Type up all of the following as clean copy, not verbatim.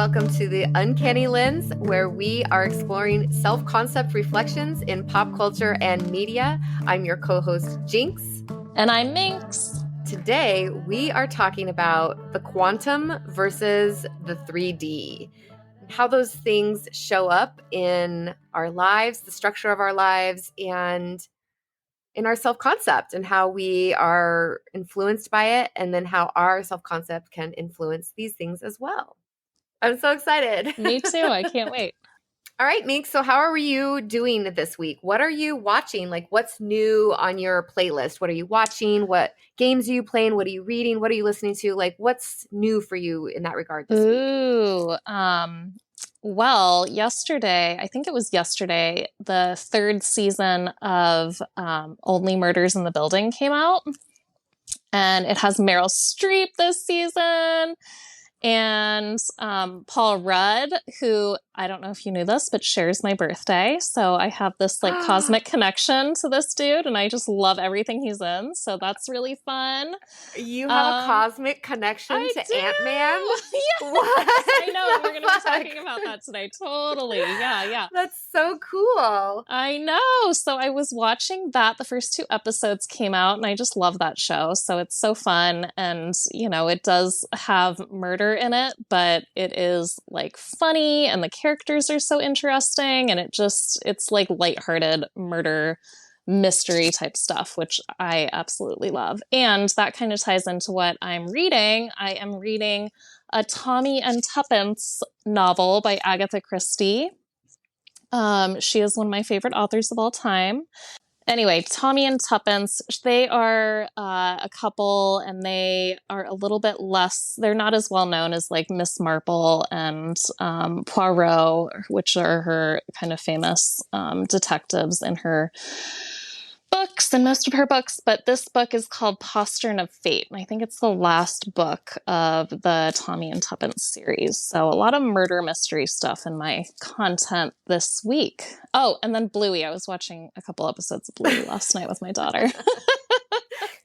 Welcome to the Uncanny Lens, where we are exploring self-concept reflections in pop culture and media. I'm your co-host, Jinx. And I'm Minx. Today, we are talking about the quantum versus the 3D, how those things show up in our lives, the structure of our lives, and in our self-concept, and how we are influenced by it, and then how our self-concept can influence these things as well. I'm so excited. Me too. I can't wait. All right, Meek. So how are you doing this week? What are you watching? Like, what's new on your playlist? What are you watching? What games are you playing? What are you reading? What are you listening to? Like, what's new for you in that regard this week? Well, yesterday, I think it was yesterday, the third season of Only Murders in the Building came out. And it has Meryl Streep this season. And Paul Rudd, who, I don't know if you knew this, but shares my birthday. So I have this like cosmic connection to this dude, and I just love everything he's in. So that's really fun. You have a cosmic connection to Ant-Man? Yes. What? I know, and we're going to be talking about that today. Totally. Yeah. That's so cool. I know. So I was watching that. The first 2 episodes came out, and I just love that show. So it's so fun. And, you know, it does have murder in it, but it is like funny, and the characters are so interesting, and it's like lighthearted murder mystery type stuff, which I absolutely love. And that kind of ties into what I'm reading. I am reading a Tommy and Tuppence novel by Agatha Christie. She is one of my favorite authors of all time. Anyway, Tommy and Tuppence, they are a couple, and they are a little bit less, they're not as well known as like Miss Marple and Poirot, which are her kind of famous detectives in her books and most of her books. But this book is called Postern of Fate, and I think it's the last book of the Tommy and Tuppence series. So a lot of murder mystery stuff in my content this week. Oh, and then Bluey. I was watching a couple episodes of Bluey last night with my daughter.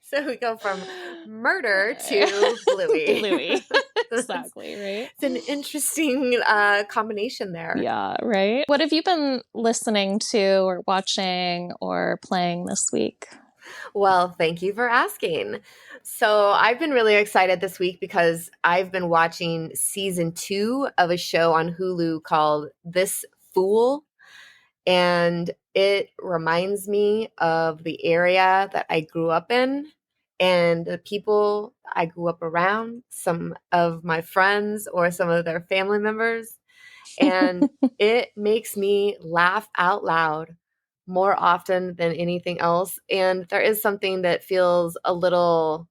So we go from murder to Bluey. Bluey. Exactly, right? It's an interesting combination there. Yeah, right? What have you been listening to or watching or playing this week? Well, thank you for asking. So I've been really excited this week because I've been watching season 2 of a show on Hulu called This Fool. And it reminds me of the area that I grew up in and the people I grew up around, some of my friends or some of their family members. And it makes me laugh out loud more often than anything else. And there is something that feels a little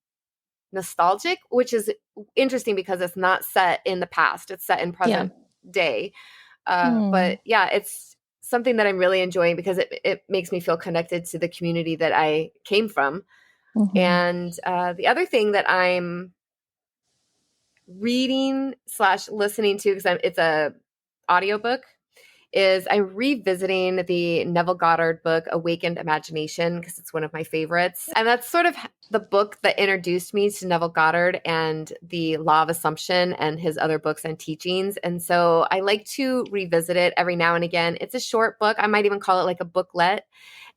nostalgic, which is interesting because it's not set in the past. It's set in present day. But yeah, it's something that I'm really enjoying because it makes me feel connected to the community that I came from. Mm-hmm. And the other thing that I'm reading / listening to, because it's a audiobook, is I'm revisiting the Neville Goddard book, Awakened Imagination, because it's one of my favorites. And that's sort of the book that introduced me to Neville Goddard and the Law of Assumption and his other books and teachings. And so I like to revisit it every now and again. It's a short book. I might even call it like a booklet.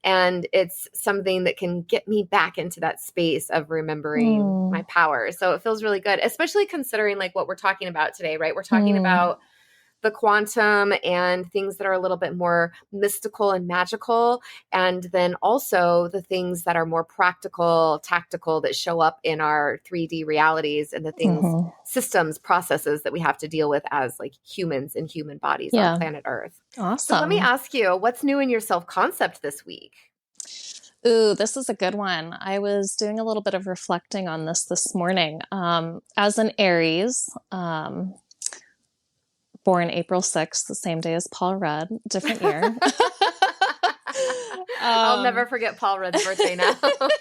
And it's something that can get me back into that space of remembering my power. So it feels really good, especially considering like what we're talking about today, right? We're talking about the quantum and things that are a little bit more mystical and magical. And then also the things that are more practical, tactical, that show up in our 3D realities and the things, systems, processes that we have to deal with as like humans in human bodies on planet Earth. Awesome. So let me ask you, what's new in your self-concept this week? Ooh, this is a good one. I was doing a little bit of reflecting on this morning. As an Aries, born April 6th, the same day as Paul Rudd, different year. I'll never forget Paul Rudd's birthday now.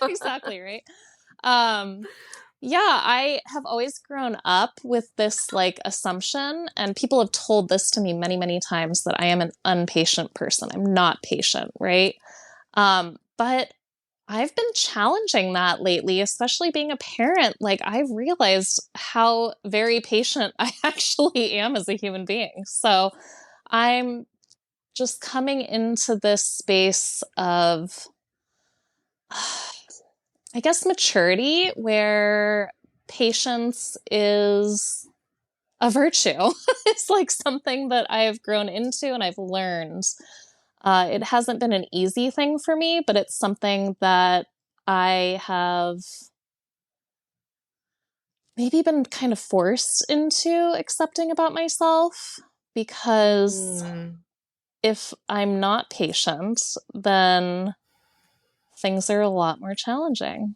Exactly, right? Yeah, I have always grown up with this like assumption, and people have told this to me many, many times, that I am an impatient person. I'm not patient, right? But I've been challenging that lately, especially being a parent. Like, I've realized how very patient I actually am as a human being. So I'm just coming into this space of, I guess, maturity where patience is a virtue. It's like something that I've grown into and I've learned. It hasn't been an easy thing for me, but it's something that I have maybe been kind of forced into accepting about myself, because if I'm not patient, then things are a lot more challenging.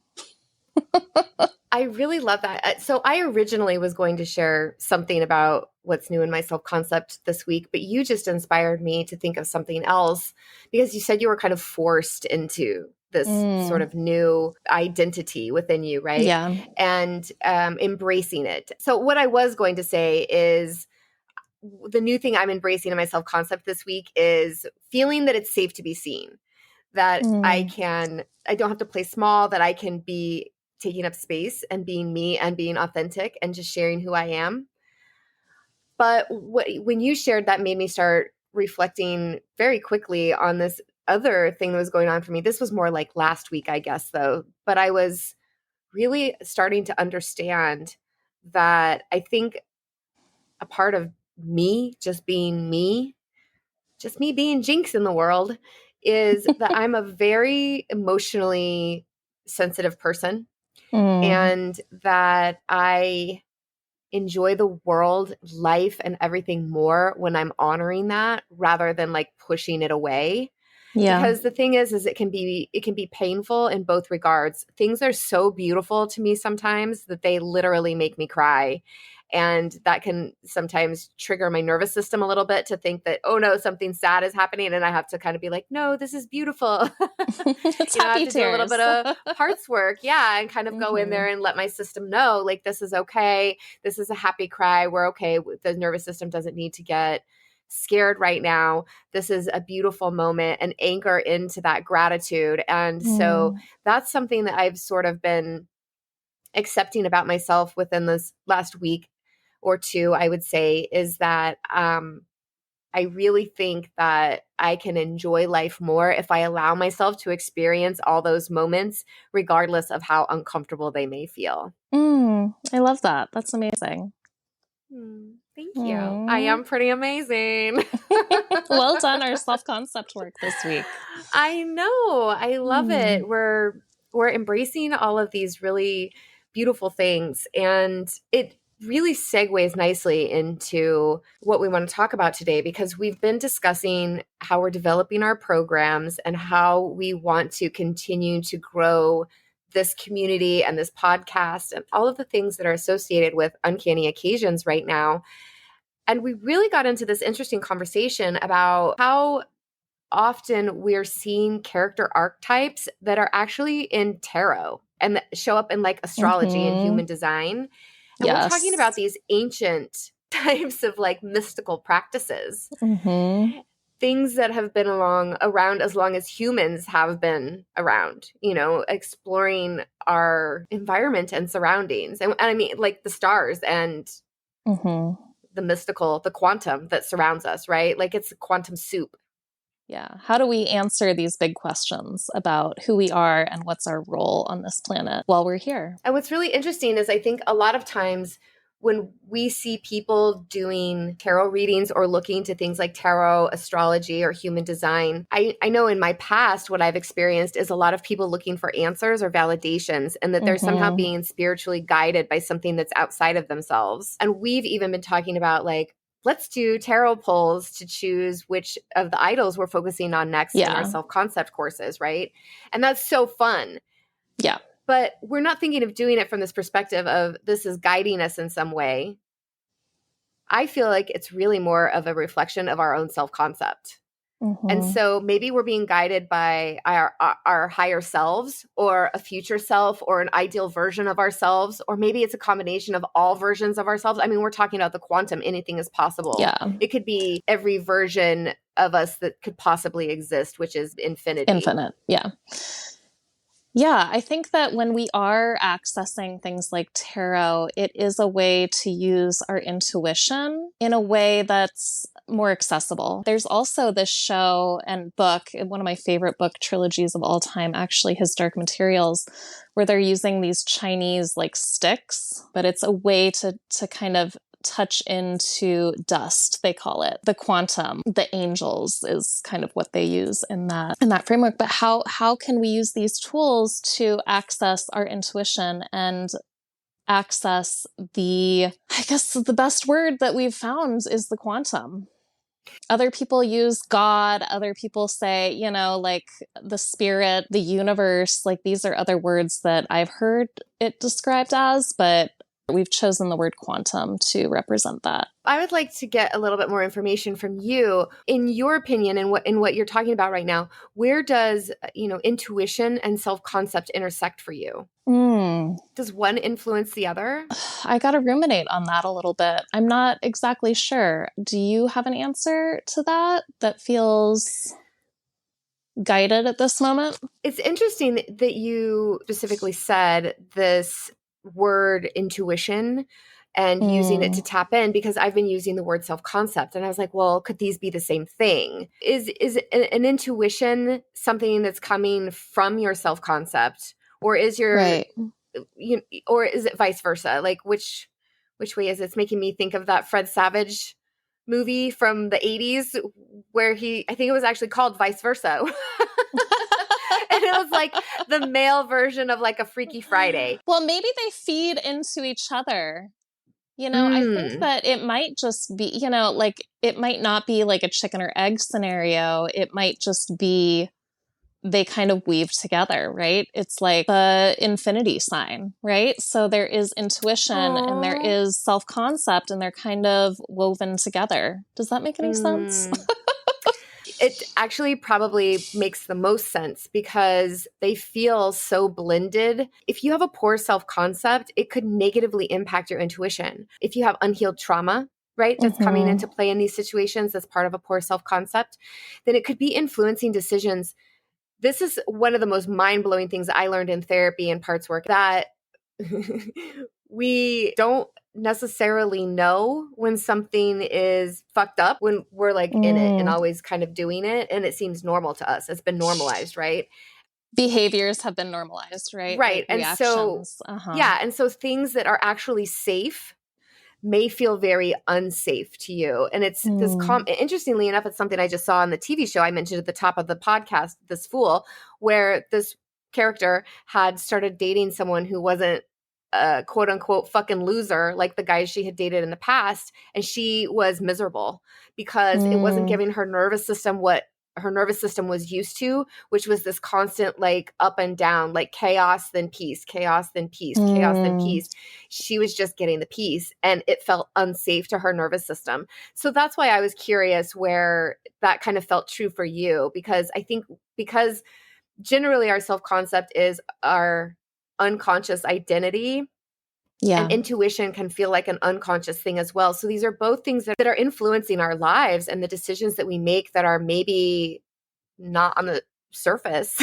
I really love that. So I originally was going to share something about what's new in my self-concept this week, but you just inspired me to think of something else because you said you were kind of forced into this sort of new identity within you, right? Yeah. And embracing it. So what I was going to say is the new thing I'm embracing in my self-concept this week is feeling that it's safe to be seen, that I don't have to play small, that I can be taking up space and being me and being authentic and just sharing who I am. But when you shared that made me start reflecting very quickly on this other thing that was going on for me. This was more like last week, I guess, though. But I was really starting to understand that I think a part of me, just me being Jinx in the world, is that I'm a very emotionally sensitive person and that I enjoy the world, life, and everything more when I'm honoring that rather than like pushing it away. Yeah. Because the thing is it can be painful in both regards. Things are so beautiful to me sometimes that they literally make me cry. And that can sometimes trigger my nervous system a little bit to think that, oh no, something sad is happening. And I have to kind of be like, no, this is beautiful. It's I happy have to do a little tears. bit of heart's work. Yeah. And kind of go in there and let my system know, like, this is okay. This is a happy cry. We're okay. The nervous system doesn't need to get scared right now. This is a beautiful moment, and anchor into that gratitude. And so that's something that I've sort of been accepting about myself within this last week or two, I would say, is that I really think that I can enjoy life more if I allow myself to experience all those moments, regardless of how uncomfortable they may feel. I love that. That's amazing. Thank you. I am pretty amazing. Well done, our self-concept work this week. I know. I love it. We're embracing all of these really beautiful things, and it really segues nicely into what we want to talk about today, because we've been discussing how we're developing our programs and how we want to continue to grow this community and this podcast and all of the things that are associated with Uncanny Occasions right now. And we really got into this interesting conversation about how often we're seeing character archetypes that are actually in tarot and that show up in like astrology and human design. And we're talking about these ancient types of like mystical practices, things that have been around as long as humans have been around, exploring our environment and surroundings. And I mean, like the stars and the mystical, the quantum that surrounds us, right? Like it's quantum soup. Yeah. How do we answer these big questions about who we are and what's our role on this planet while we're here? And what's really interesting is I think a lot of times when we see people doing tarot readings or looking to things like tarot, astrology, or human design, I know in my past what I've experienced is a lot of people looking for answers or validations, and that they're somehow being spiritually guided by something that's outside of themselves. And we've even been talking about like, let's do tarot polls to choose which of the idols we're focusing on next in our self-concept courses, right? And that's so fun. Yeah. But we're not thinking of doing it from this perspective of this is guiding us in some way. I feel like it's really more of a reflection of our own self-concept. And so maybe we're being guided by our higher selves or a future self or an ideal version of ourselves, or maybe it's a combination of all versions of ourselves. I mean, we're talking about the quantum, anything is possible. Yeah. It could be every version of us that could possibly exist, which is infinity. Infinite. Yeah. Yeah, I think that when we are accessing things like tarot, it is a way to use our intuition in a way that's more accessible. There's also this show and book, one of my favorite book trilogies of all time, actually, His Dark Materials, where they're using these Chinese like sticks, but it's a way to kind of touch into dust, they call it. The quantum, the angels is kind of what they use in that framework. But how can we use these tools to access our intuition and access I guess the best word that we've found is the quantum. Other people use God, other people say, like the spirit, the universe, like these are other words that I've heard it described as, but we've chosen the word quantum to represent that. I would like to get a little bit more information from you. In your opinion, and what you're talking about right now, where does intuition and self-concept intersect for you? Does one influence the other? I got to ruminate on that a little bit. I'm not exactly sure. Do you have an answer to that feels guided at this moment? It's interesting that you specifically said this word intuition and using it to tap in, because I've been using the word self-concept, and I was like, well, could these be the same thing? Is an intuition something that's coming from your self-concept, or is right. or is it vice versa? Like which way is it? It's making me think of that Fred Savage movie from the 80s where I think it was actually called Vice Versa. And it was like the male version of like a Freaky Friday. Well, maybe they feed into each other. I think that it might just be, like it might not be like a chicken or egg scenario. It might just be they kind of weave together, right? It's like the infinity sign, right? So there is intuition and there is self-concept and they're kind of woven together. Does that make any sense? It actually probably makes the most sense because they feel so blended. If you have a poor self-concept, it could negatively impact your intuition. If you have unhealed trauma, right, that's coming into play in these situations as part of a poor self-concept, then it could be influencing decisions. This is one of the most mind-blowing things I learned in therapy and parts work, that we don't necessarily know when something is fucked up when we're like in it and always kind of doing it, and it seems normal to us. It's been normalized, right? Behaviors have been normalized, right? Right. Like and so yeah, and so things that are actually safe may feel very unsafe to you. And it's this interestingly enough, it's something I just saw on the TV show I mentioned at the top of the podcast, This Fool, where this character had started dating someone who wasn't a quote unquote fucking loser like the guys she had dated in the past. And she was miserable because it wasn't giving her nervous system what her nervous system was used to, which was this constant like up and down, like chaos, then peace, chaos, then peace, chaos, then peace. She was just getting the peace, and it felt unsafe to her nervous system. So that's why I was curious where that kind of felt true for you, because I think because generally our self-concept is our unconscious identity. Yeah. And intuition can feel like an unconscious thing as well. So these are both things that are influencing our lives and the decisions that we make that are maybe not on the surface,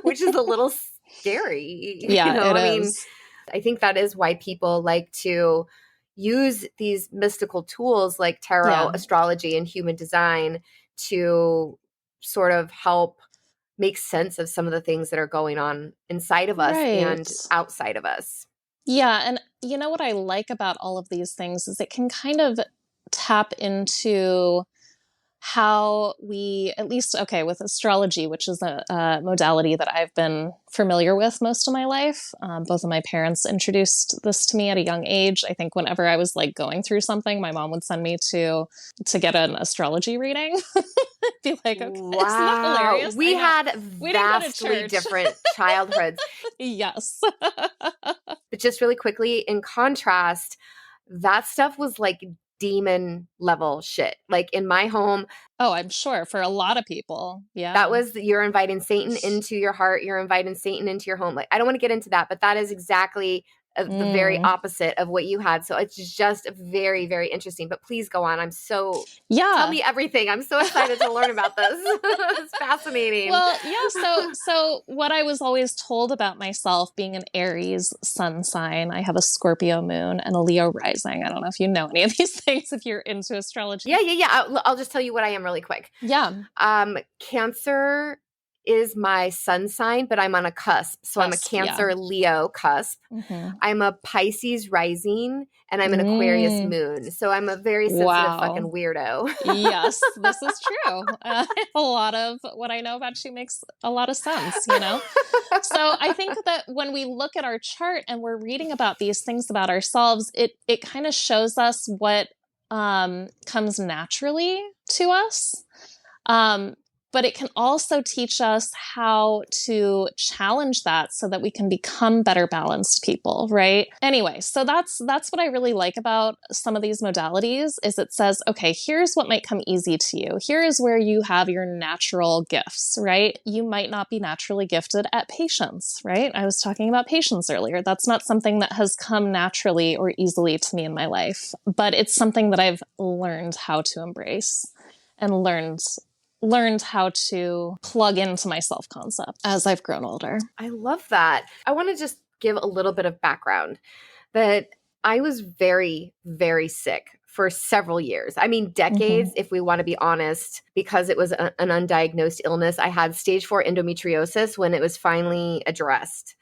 which is a little scary. Yeah, it is. I think that is why people like to use these mystical tools like tarot, astrology, and human design to sort of help make sense of some of the things that are going on inside of us and outside of us. Yeah. And you know what I like about all of these things is it can kind of tap into how we, at least, okay, with astrology, which is a modality that I've been familiar with most of my life. Both of my parents introduced this to me at a young age. I think whenever I was like going through something, my mom would send me to get an astrology reading. Be like, okay, wow, isn't that hilarious? We had vastly different childhoods. Yes. But just really quickly, in contrast, that stuff was like demon level shit. Like in my home. Oh, I'm sure for a lot of people. Yeah. That was, you're inviting Satan into your heart. You're inviting Satan into your home. Like, I don't want to get into that, but that is exactly the very opposite of what you had. So it's just very, very interesting. But please go on. Tell me everything. I'm so excited to learn about this. It's fascinating. Well, yeah. So what I was always told about myself being an Aries sun sign, I have a Scorpio moon and a Leo rising. I don't know if you know any of these things if you're into astrology. Yeah. I'll just tell you what I am really quick. Yeah. Cancer is my sun sign, but I'm on a cusp. So I'm a Cancer Leo cusp. I'm a Pisces rising, and I'm an Aquarius moon. So I'm a very sensitive fucking weirdo. Yes, this is true. A lot of what I know about you makes a lot of sense, you know? So I think that when we look at our chart and we're reading about these things about ourselves, it kind of shows us what comes naturally to us. But it can also teach us how to challenge that so that we can become better balanced people, right? Anyway, so that's what I really like about some of these modalities is it says, okay, here's what might come easy to you. Here is where you have your natural gifts, right? You might not be naturally gifted at patience, right? I was talking about patience earlier. That's not something that has come naturally or easily to me in my life, but it's something that I've learned how to embrace and learned how to plug into my self-concept as I've grown older. I love that. I want to just give a little bit of background that I was very, very sick for several years. I mean, decades, if we want to be honest, because it was an undiagnosed illness. I had stage 4 endometriosis when it was finally addressed.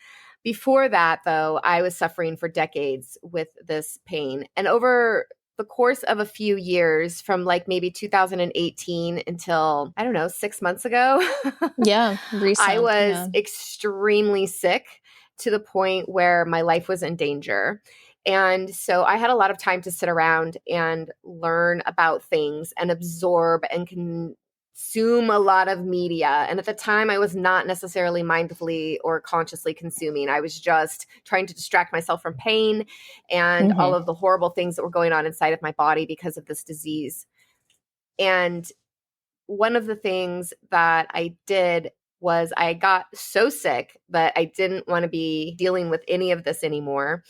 Before that, though, I was suffering for decades with this pain. And over the course of a few years from like maybe 2018 until, I don't know, 6 months ago. I was extremely sick to the point where my life was in danger. And so I had a lot of time to sit around and learn about things and absorb and consume a lot of media. And at the time, I was not necessarily mindfully or consciously consuming. I was just trying to distract myself from pain and all of the horrible things that were going on inside of my body because of this disease. And one of the things that I did was I got so sick that I didn't want to be dealing with any of this anymore.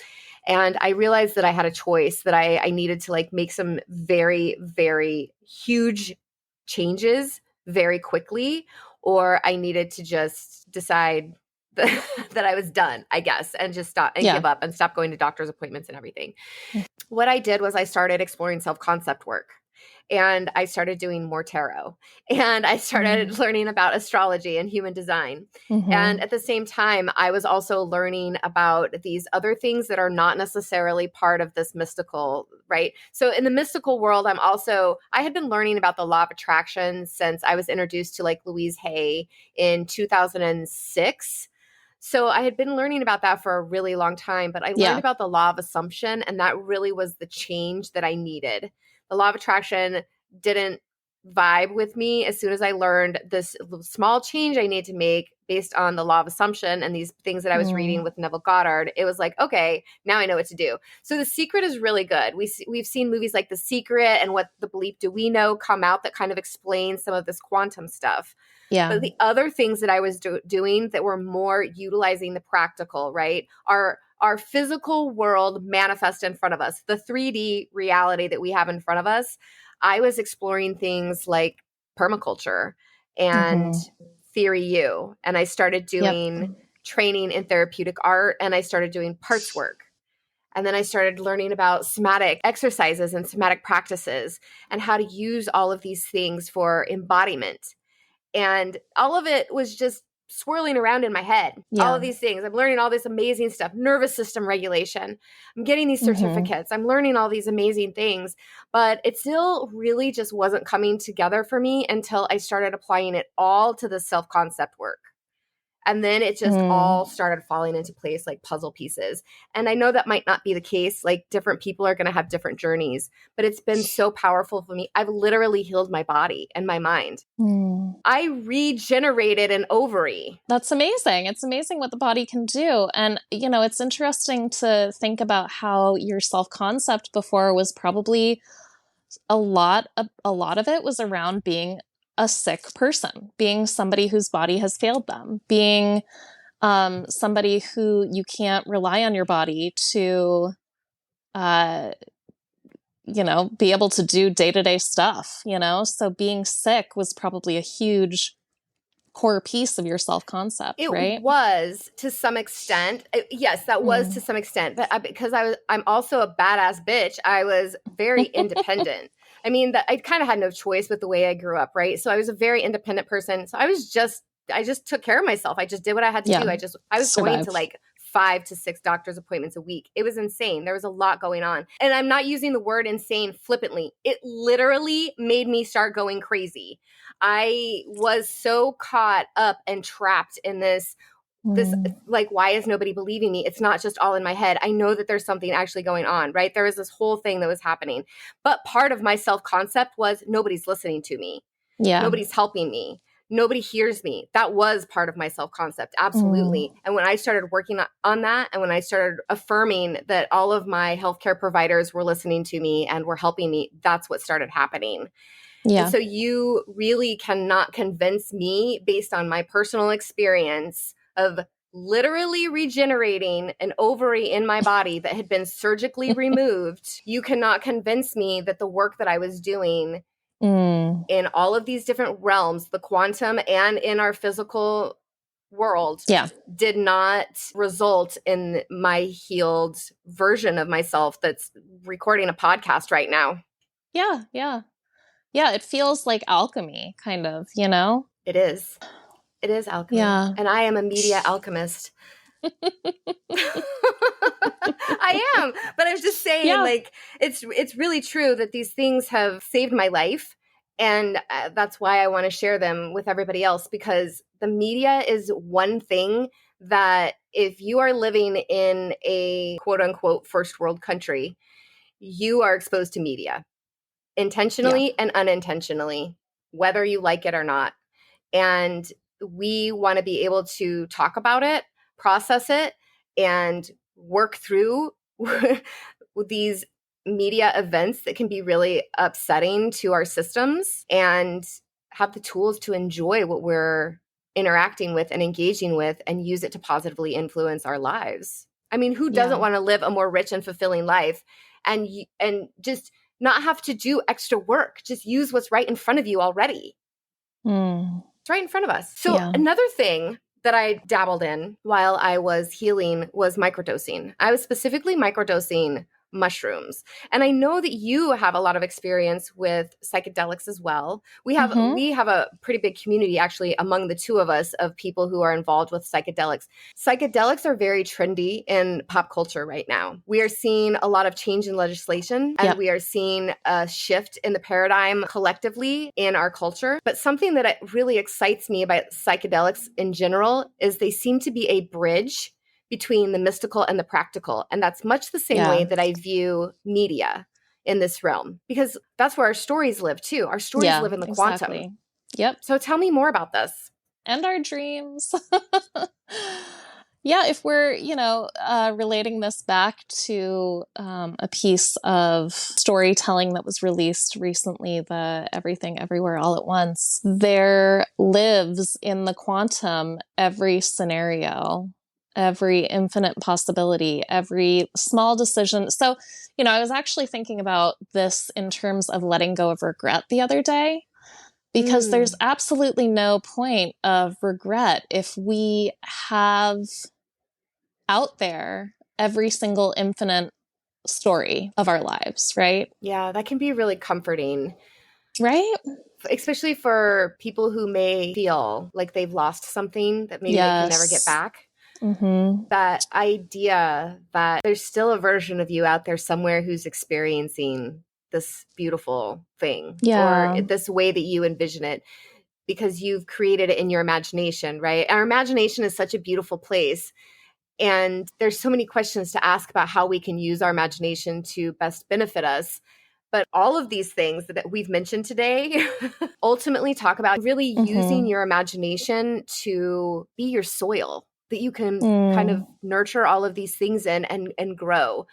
And I realized that I had a choice, that I needed to like make some very, very huge changes very quickly, or I needed to just decide that I was done, I guess, and just stop and give up and stop going to doctor's appointments and everything. What I did was I started exploring self-concept work. And I started doing more tarot. And I started learning about astrology and human design. And at the same time, I was also learning about these other things that are not necessarily part of this mystical, right? So in the mystical world, I had been learning about the law of attraction since I was introduced to like Louise Hay in 2006. So I had been learning about that for a really long time, but I learned about the law of assumption, and that really was the change that I needed. The law of attraction didn't vibe with me as soon as I learned this small change I need to make based on the law of assumption and these things that I was reading with Neville Goddard. It was like, okay, now I know what to do. So The Secret is really good. We've seen movies like The Secret and What the Bleep Do We Know come out that kind of explain some of this quantum stuff. Yeah. But the other things that I was doing that were more utilizing the practical, right, are our physical world manifest in front of us, the 3D reality that we have in front of us. I was exploring things like permaculture and Theory U, and I started doing training in therapeutic art, and I started doing parts work. And then I started learning about somatic exercises and somatic practices and how to use all of these things for embodiment. And all of it was just swirling around in my head. All of these things. I'm learning all this amazing stuff. Nervous system regulation. I'm getting these certificates. I'm learning all these amazing things. But it still really just wasn't coming together for me until I started applying it all to the self-concept work. And then it just all started falling into place like puzzle pieces. And I know that might not be the case. Like different people are going to have different journeys, but it's been so powerful for me. I've literally healed my body and my mind. I regenerated an ovary. That's amazing. It's amazing what the body can do. And, you know, it's interesting to think about how your self-concept before was probably a lot of it was around being a sick person, being somebody whose body has failed them, being somebody who you can't rely on your body to, uh, be able to do day-to-day stuff, So being sick was probably a huge core piece of your self-concept, It right? was to some extent. Yes, that was to some extent. But because I'm also a badass bitch, I was very independent. I mean, I kind of had no choice with the way I grew up, right? So I was a very independent person. So I just took care of myself. I just did what I had to do. I was going to Survive. like 5 to 6 doctor's appointments a week. It was insane. There was a lot going on. And I'm not using the word insane flippantly. It literally made me start going crazy. I was so caught up and trapped in this like, why is nobody believing me? It's not just all in my head. I know that there's something actually going on, right? There was this whole thing that was happening. But part of my self-concept was nobody's listening to me. Yeah. Nobody's helping me. Nobody hears me. That was part of my self-concept. Absolutely. And when I started working on that, and when I started affirming that all of my healthcare providers were listening to me and were helping me, that's what started happening. Yeah. And so you really cannot convince me, based on my personal experience of literally regenerating an ovary in my body that had been surgically removed, you cannot convince me that the work that I was doing in all of these different realms, the quantum and in our physical world, did not result in my healed version of myself that's recording a podcast right now. Yeah, yeah. Yeah, it feels like alchemy, kind of, It is. It is alchemy. Yeah. And I am a media alchemist. I am. But I was just saying, like, it's really true that these things have saved my life. And that's why I want to share them with everybody else, because the media is one thing that if you are living in a quote unquote first world country, you are exposed to media intentionally and unintentionally, whether you like it or not. And we want to be able to talk about it, process it, and work through these media events that can be really upsetting to our systems, and have the tools to enjoy what we're interacting with and engaging with, and use it to positively influence our lives. I mean, who doesn't want to live a more rich and fulfilling life and just not have to do extra work? Just use what's right in front of you already. It's right in front of us. So another thing that I dabbled in while I was healing was microdosing. I was specifically microdosing mushrooms. And I know that you have a lot of experience with psychedelics as well. We have a pretty big community actually among the two of us of people who are involved with psychedelics. Psychedelics are very trendy in pop culture right now. We are seeing a lot of change in legislation, and we are seeing a shift in the paradigm collectively in our culture. But something that really excites me about psychedelics in general is they seem to be a bridge between the mystical and the practical. And that's much the same way that I view media in this realm, because that's where our stories live too. Our stories live in the quantum. Yep. So tell me more about this. And our dreams. Yeah, if we're, relating this back to a piece of storytelling that was released recently, the Everything Everywhere All at Once, there lives in the quantum every scenario, every infinite possibility, every small decision. So, I was actually thinking about this in terms of letting go of regret the other day, because there's absolutely no point of regret if we have out there every single infinite story of our lives, right? Yeah, that can be really comforting. Right? Especially for people who may feel like they've lost something that maybe they can never get back. That idea that there's still a version of you out there somewhere who's experiencing this beautiful thing, or this way that you envision it, because you've created it in your imagination, right? Our imagination is such a beautiful place. And there's so many questions to ask about how we can use our imagination to best benefit us. But all of these things that we've mentioned today ultimately talk about really using your imagination to be your soil that you can kind of nurture all of these things in and grow.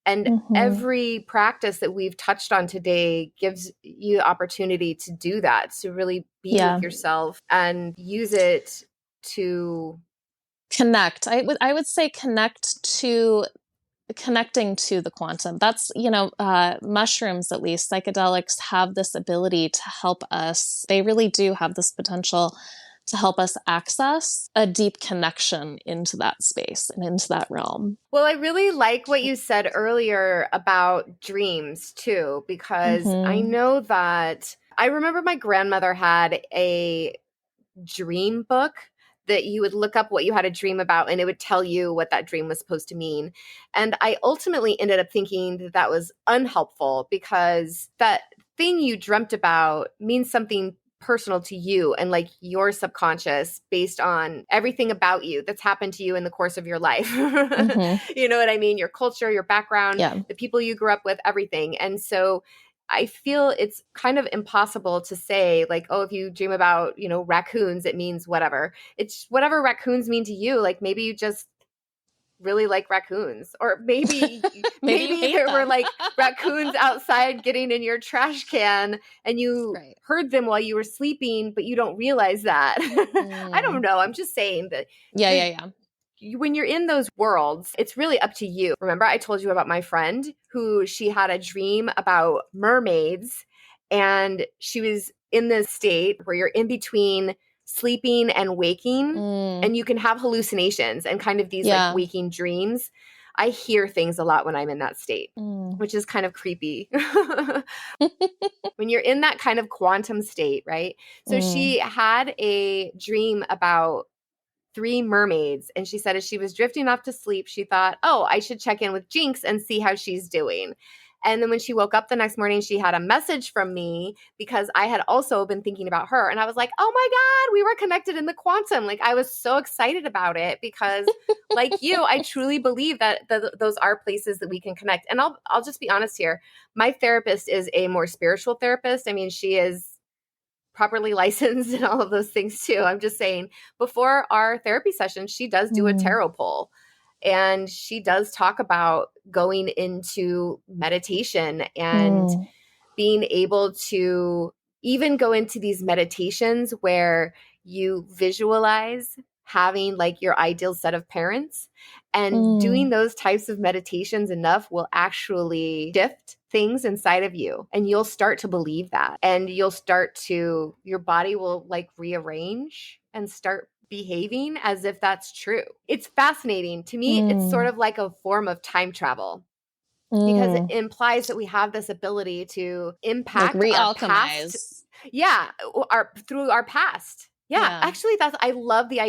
And every practice that we've touched on today gives you the opportunity to do that, to really be with yourself and use it to connect. I would say connecting to the quantum. That's, mushrooms, at least psychedelics, have this ability to help us. They really do have this potential to help us access a deep connection into that space and into that realm. Well, I really like what you said earlier about dreams too, because I know that I remember my grandmother had a dream book that you would look up what you had a dream about and it would tell you what that dream was supposed to mean. And I ultimately ended up thinking that that was unhelpful because that thing you dreamt about means something personal to you and like your subconscious based on everything about you that's happened to you in the course of your life. You know what I mean? Your culture, your background, the people you grew up with, everything. And so I feel it's kind of impossible to say like, oh, if you dream about, raccoons, it means whatever. It's whatever raccoons mean to you. Like maybe you just really like raccoons, or maybe there were like raccoons outside getting in your trash can and you heard them while you were sleeping, but you don't realize that. I don't know. I'm just saying that. When you're in those worlds, it's really up to you. Remember, I told you about my friend who she had a dream about mermaids, and she was in this state where you're in between sleeping and waking, and you can have hallucinations and kind of these like waking dreams. I hear things a lot when I'm in that state, which is kind of creepy. When you're in that kind of quantum state, right? So she had a dream about 3 mermaids. And she said as she was drifting off to sleep, she thought, oh, I should check in with Jinx and see how she's doing. And then when she woke up the next morning, she had a message from me because I had also been thinking about her. And I was like, oh my God, we were connected in the quantum. Like I was so excited about it because like you, I truly believe that those are places that we can connect. And I'll just be honest here. My therapist is a more spiritual therapist. I mean, she is properly licensed and all of those things too. I'm just saying before our therapy session, she does do a tarot pull. And she does talk about going into meditation and being able to even go into these meditations where you visualize having like your ideal set of parents, and doing those types of meditations enough will actually shift things inside of you, and you'll start to believe that, and your body will like rearrange and start behaving as if that's true. It's fascinating. To me, it's sort of like a form of time travel because it implies that we have this ability to impact like our past. Yeah, through our past. Yeah. Actually, I love the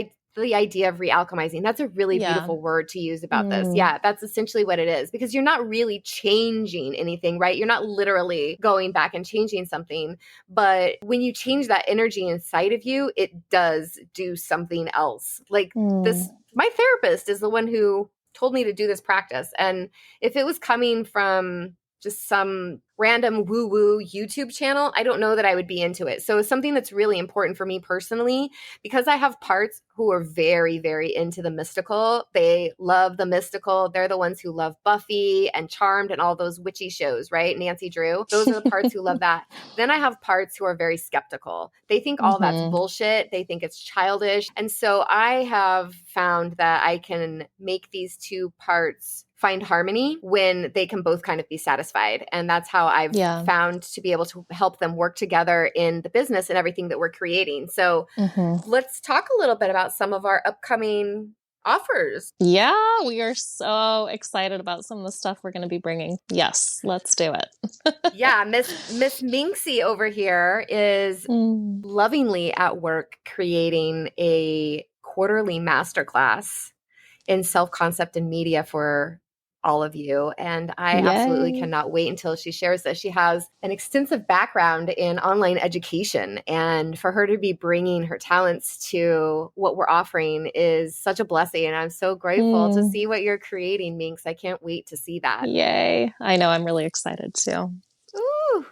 idea of realchemizing. That's a really beautiful word to use about this. Yeah, that's essentially what it is, because you're not really changing anything, right? You're not literally going back and changing something, but when you change that energy inside of you, it does do something else. Like my therapist is the one who told me to do this practice. And if it was coming from just some random woo-woo YouTube channel, I don't know that I would be into it. So it's something that's really important for me personally, because I have parts who are very, very into the mystical. They love the mystical. They're the ones who love Buffy and Charmed and all those witchy shows, right? Nancy Drew. Those are the parts who love that. Then I have parts who are very skeptical. They think all that's bullshit. They think it's childish. And so I have found that I can make these two parts find harmony when they can both kind of be satisfied. And that's how I've found to be able to help them work together in the business and everything that we're creating. So let's talk a little bit about some of our upcoming offers. Yeah, we are so excited about some of the stuff we're going to be bringing. Yes, let's do it. Yeah, Miss Minxie over here is lovingly at work creating a quarterly masterclass in self-concept and media for all of you. And I absolutely cannot wait until she shares this. She has an extensive background in online education, and for her to be bringing her talents to what we're offering is such a blessing. And I'm so grateful to see what you're creating, Minx. I can't wait to see that. Yay. I know. I'm really excited too. Ooh.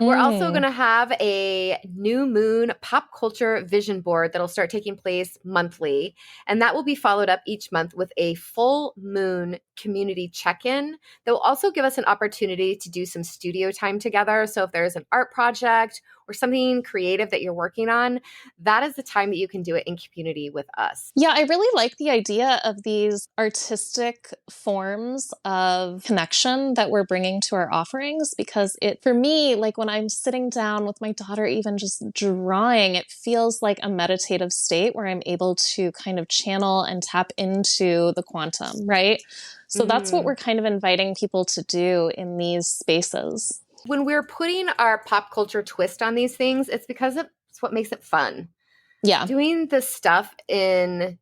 We're also going Mm. to have a new moon pop culture vision board that'll start taking place monthly. And that will be followed up each month with a full moon community check-in that will also give us an opportunity to do some studio time together. So if there's an art project or something creative that you're working on, that is the time that you can do it in community with us. Yeah, I really like the idea of these artistic forms of connection that we're bringing to our offerings, because it, for me, like when I'm sitting down with my daughter, even just drawing, it feels like a meditative state where I'm able to kind of channel and tap into the quantum, right? So that's what we're kind of inviting people to do in these spaces. When we're putting our pop culture twist on these things, it's because it's what makes it fun. Yeah. Doing the stuff in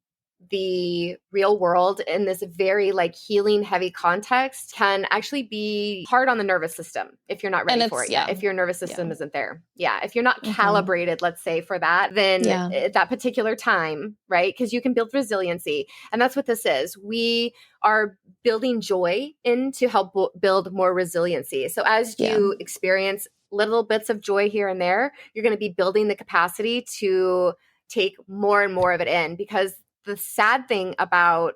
the real world in this very like healing heavy context can actually be hard on the nervous system if you're not ready for it yet. If your nervous system isn't there. Yeah. If you're not calibrated, let's say, for that, then at that particular time, right? Because you can build resiliency. And that's what this is. We are building joy in to help build more resiliency. So as you experience little bits of joy here and there, you're going to be building the capacity to take more and more of it in, because the sad thing about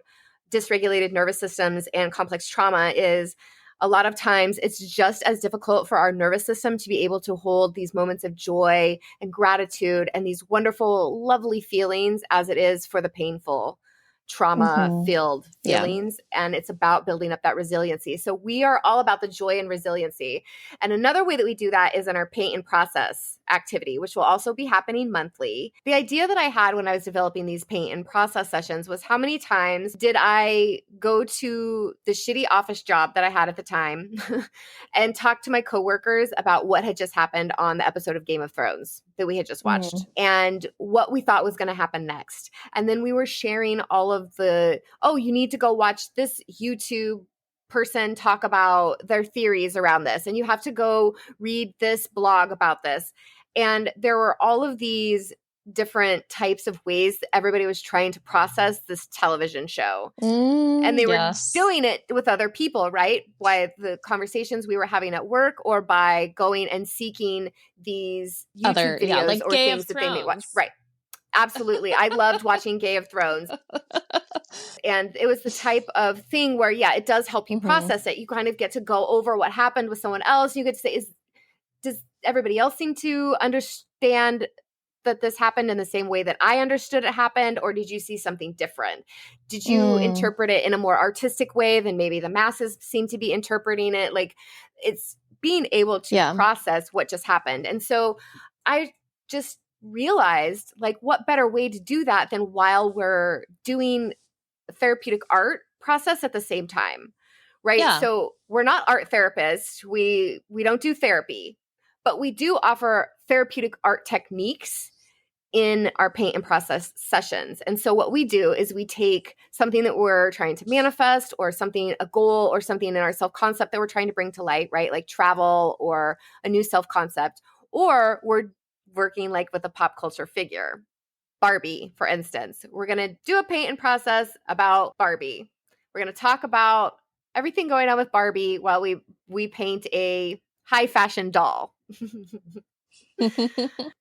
dysregulated nervous systems and complex trauma is a lot of times it's just as difficult for our nervous system to be able to hold these moments of joy and gratitude and these wonderful, lovely feelings as it is for the painful, trauma-filled feelings. And it's about building up that resiliency. So we are all about the joy and resiliency. And another way that we do that is in our paint and process activity, which will also be happening monthly. The idea that I had when I was developing these paint and process sessions was, how many times did I go to the shitty office job that I had at the time and talk to my coworkers about what had just happened on the episode of Game of Thrones that we had just watched and what we thought was going to happen next. And then we were sharing all of the, oh, you need to go watch this YouTube person talk about their theories around this, and you have to go read this blog about this. And there were all of these different types of ways that everybody was trying to process this television show. And they were doing it with other people, right? By the conversations we were having at work, or by going and seeking these YouTube videos like or Game things of that they may watch. Thrones. Right. Absolutely. I loved watching Game of Thrones. And it was the type of thing where, it does help you process it. You kind of get to go over what happened with someone else. You get to say, does everybody else seem to understand that this happened in the same way that I understood it happened? Or did you see something different? Did you interpret it in a more artistic way than maybe the masses seem to be interpreting it? Like, it's being able to process what just happened. And so I just realized, like, what better way to do that than while we're doing therapeutic art process at the same time, right? Yeah. So we're not art therapists. We don't do therapy, but we do offer therapeutic art techniques in our paint and process sessions. And so what we do is we take something that we're trying to manifest, or something, a goal or something in our self-concept that we're trying to bring to light, right? Like travel or a new self-concept, or we're working like with a pop culture figure. Barbie, for instance. We're going to do a paint and process about Barbie. We're going to talk about everything going on with Barbie while we paint a high fashion doll.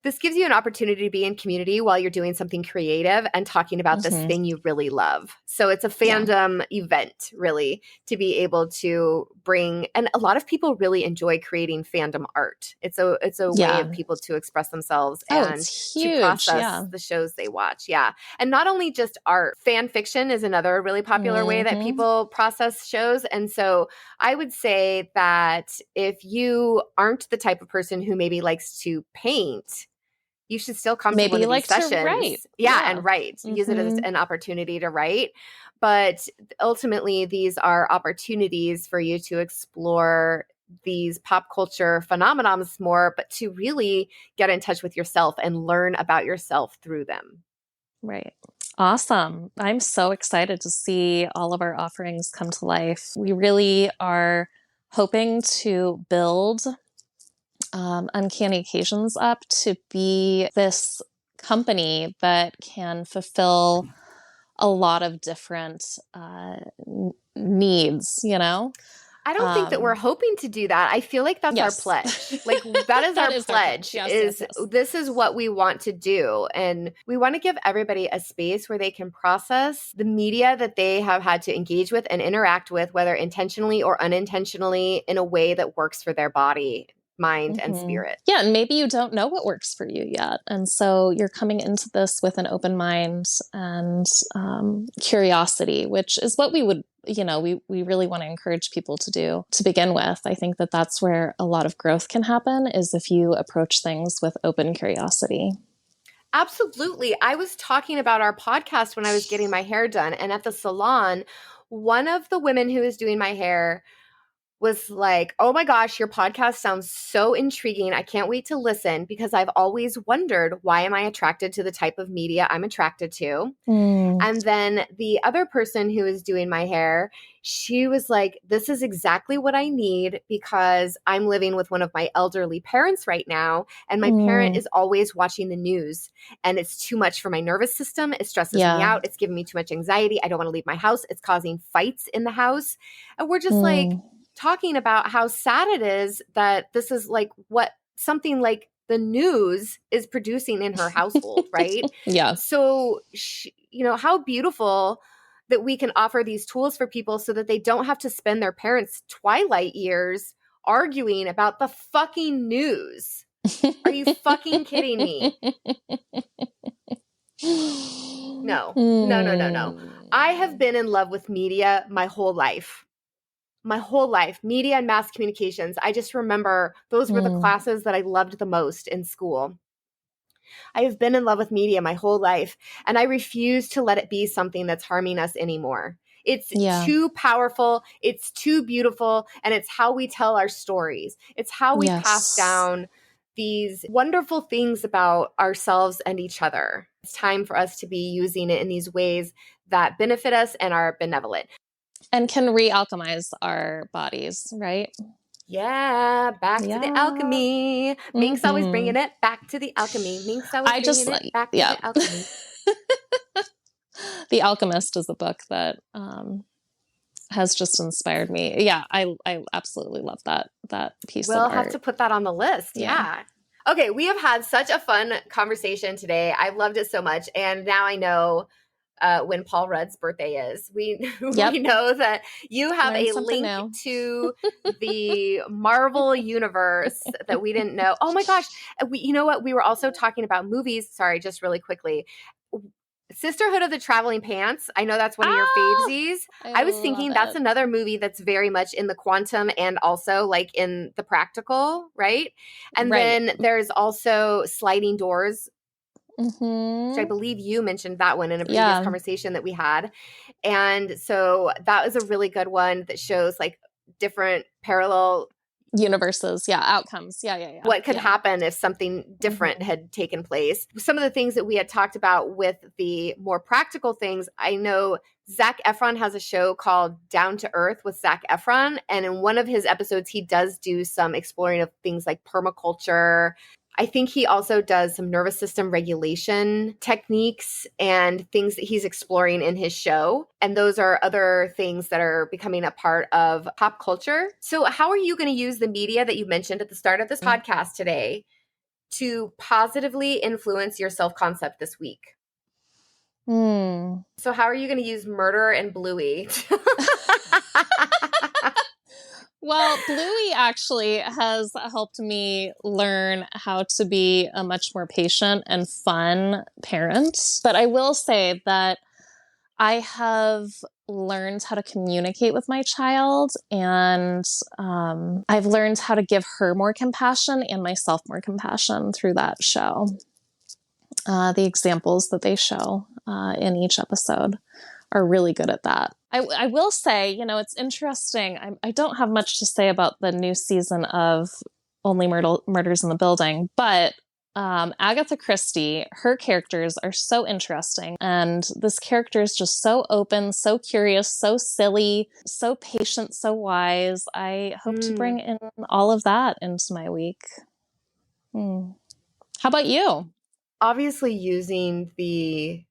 This gives you an opportunity to be in community while you're doing something creative and talking about this thing you really love. So it's a fandom event, really, to be able to bring, and a lot of people really enjoy creating fandom art. It's a way of people to express themselves and to process the shows they watch. Yeah. And not only just art, fan fiction is another really popular way that people process shows. And so I would say that if you aren't the type of person who maybe likes to paint, you should still come to one of these sessions. And write. Use it as an opportunity to write. But ultimately, these are opportunities for you to explore these pop culture phenomenons more, but to really get in touch with yourself and learn about yourself through them. Right. Awesome. I'm so excited to see all of our offerings come to life. We really are hoping to build Uncanny Occasions up to be this company that can fulfill a lot of different needs, you know? I don't think that we're hoping to do that. I feel like that's our Yes. pledge. Like that is That our is our pledge pledge. Yes, is yes, yes. this is what we want to do. And we want to give everybody a space where they can process the media that they have had to engage with and interact with, whether intentionally or unintentionally, in a way that works for their body, mind, and spirit. Yeah, and maybe you don't know what works for you yet. And so you're coming into this with an open mind and curiosity, which is what we would, we really want to encourage people to do to begin with. I think that that's where a lot of growth can happen, is if you approach things with open curiosity. Absolutely. I was talking about our podcast when I was getting my hair done, and at the salon, one of the women who was doing my hair was like, "Oh my gosh, your podcast sounds so intriguing. I can't wait to listen because I've always wondered, why am I attracted to the type of media I'm attracted to?" And then the other person who is doing my hair, she was like, "This is exactly what I need because I'm living with one of my elderly parents right now. And my parent is always watching the news, and it's too much for my nervous system. It stresses me out. It's giving me too much anxiety. I don't want to leave my house. It's causing fights in the house." And we're just like talking about how sad it is that this is like what something like the news is producing in her household, right? Yeah. So, how beautiful that we can offer these tools for people so that they don't have to spend their parents' twilight years arguing about the fucking news. Are you fucking kidding me? No. I have been in love with media my whole life. Media and mass communications. I just remember those were the classes that I loved the most in school. I have been in love with media my whole life, and I refuse to let it be something that's harming us anymore. It's too powerful, it's too beautiful, and it's how we tell our stories. It's how we pass down these wonderful things about ourselves and each other. It's time for us to be using it in these ways that benefit us and are benevolent. And can re-alchemize our bodies, right? Yeah, back to the alchemy. Mink's always bringing it back to the alchemy. Mink's always bringing it back to the alchemy. The Alchemist is a book that has just inspired me. Yeah, I absolutely love that piece of art. We'll have to put that on the list. Yeah. Okay, we have had such a fun conversation today. I loved it so much. And now I know when Paul Rudd's birthday is. We know that you have a link to the Marvel universe that we didn't know. Oh my gosh. You know what? We were also talking about movies. Sorry, just really quickly. Sisterhood of the Traveling Pants. I know that's one of your favesies. I was thinking that's another movie that's very much in the quantum and also like in the practical, right? And then there's also Sliding Doors, which I believe you mentioned that one in a previous conversation that we had. And so that was a really good one that shows like different parallel universes, outcomes. What could happen if something different had taken place. Some of the things that we had talked about with the more practical things, I know Zac Efron has a show called Down to Earth with Zac Efron. And in one of his episodes, he does do some exploring of things like permaculture. I think he also does some nervous system regulation techniques and things that he's exploring in his show. And those are other things that are becoming a part of pop culture. So how are you going to use the media that you mentioned at the start of this podcast today to positively influence your self-concept this week? So how are you going to use Murder and Bluey? Well, Bluey actually has helped me learn how to be a much more patient and fun parent. But I will say that I have learned how to communicate with my child, and I've learned how to give her more compassion and myself more compassion through that show. The examples that they show in each episode are really good at that. I will say, it's interesting. I don't have much to say about the new season of Only Murders in the Building, but Agatha Christie, her characters are so interesting. And this character is just so open, so curious, so silly, so patient, so wise. I hope to bring in all of that into my week. How about you? Obviously using the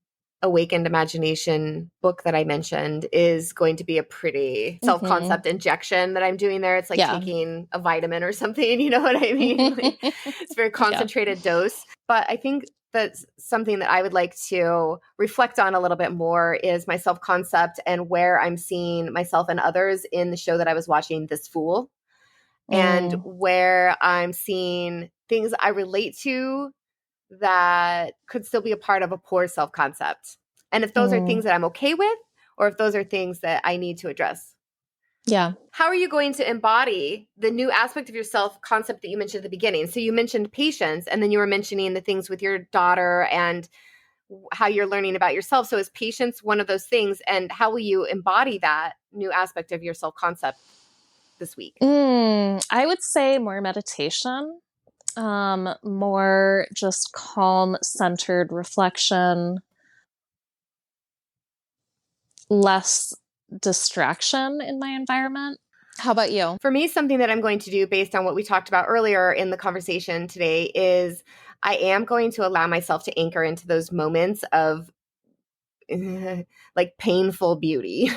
awakened imagination book that I mentioned is going to be a pretty self-concept injection that I'm doing there. It's like taking a vitamin or something, you know what I mean? Like, it's a very concentrated dose. But I think that's something that I would like to reflect on a little bit more is my self-concept and where I'm seeing myself and others in the show that I was watching, This Fool, and where I'm seeing things I relate to that could still be a part of a poor self-concept. And if those are things that I'm okay with, or if those are things that I need to address. Yeah. How are you going to embody the new aspect of your self-concept that you mentioned at the beginning? So you mentioned patience, and then you were mentioning the things with your daughter and how you're learning about yourself. So is patience one of those things? And how will you embody that new aspect of your self-concept this week? I would say more meditation, more just calm, centered reflection, less distraction in my environment. How about you? For me, something that I'm going to do based on what we talked about earlier in the conversation today is I am going to allow myself to anchor into those moments of like painful beauty.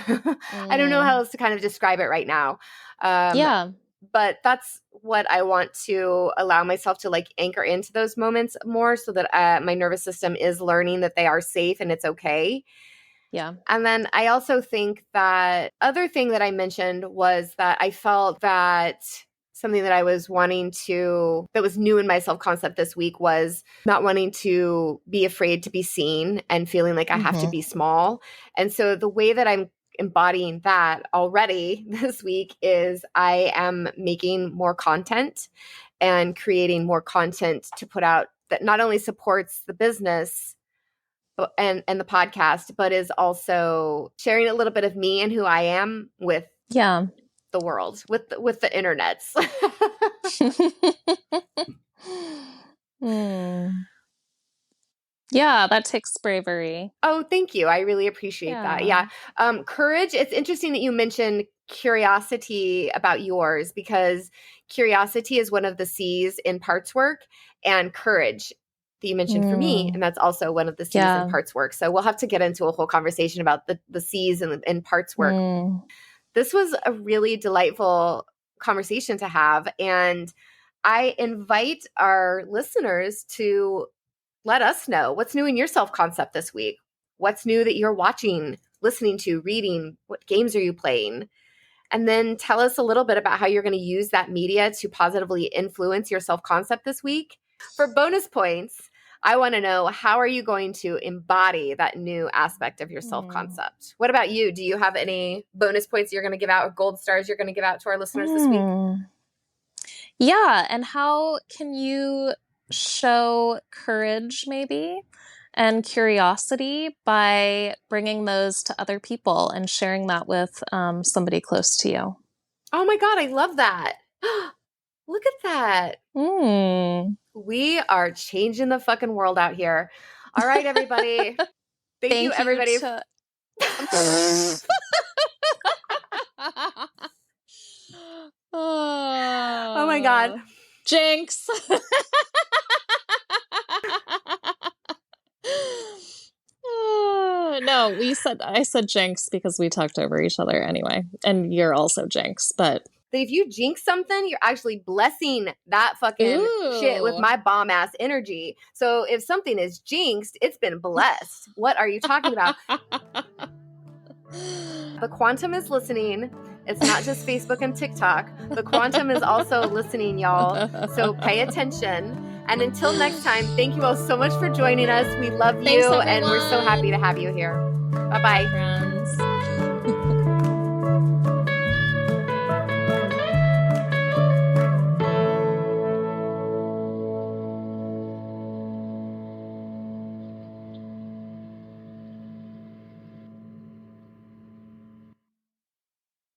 I don't know how else to kind of describe it right now. But that's what I want to allow myself to like anchor into those moments more so that my nervous system is learning that they are safe and it's okay. Yeah. And then I also think that other thing that I mentioned was that I felt that something that I was wanting to, that was new in my self-concept this week was not wanting to be afraid to be seen and feeling like I have to be small. And so the way that I'm embodying that already this week is I am making more content and creating more content to put out that not only supports the business and the podcast, but is also sharing a little bit of me and who I am with the world, with the internets. Yeah, that takes bravery. Oh, thank you. I really appreciate that. Yeah. Courage. It's interesting that you mentioned curiosity about yours because curiosity is one of the C's in parts work, and courage that you mentioned for me. And that's also one of the C's in parts work. So we'll have to get into a whole conversation about the C's in parts work. This was a really delightful conversation to have. And I invite our listeners to let us know what's new in your self-concept this week. What's new that you're watching, listening to, reading? What games are you playing? And then tell us a little bit about how you're going to use that media to positively influence your self-concept this week. For bonus points, I want to know, how are you going to embody that new aspect of your self-concept? What about you? Do you have any bonus points you're going to give out or gold stars you're going to give out to our listeners this week? Yeah. And how can you show courage maybe and curiosity by bringing those to other people and sharing that with somebody close to you? Oh my God, I love that. Look at that. We are changing the fucking world out here. All right, everybody. Thank you, everybody. Oh my God. Jinx. No, I said jinx because we talked over each other anyway. And you're also jinx, but if you jinx something, you're actually blessing that fucking shit with my bomb ass energy. So if something is jinxed, it's been blessed. What are you talking about? The quantum is listening. It's not just Facebook and TikTok. The quantum is also listening, y'all. So pay attention. And until next time, thank you all so much for joining us. We love you, and we're so happy to have you here. Bye-bye.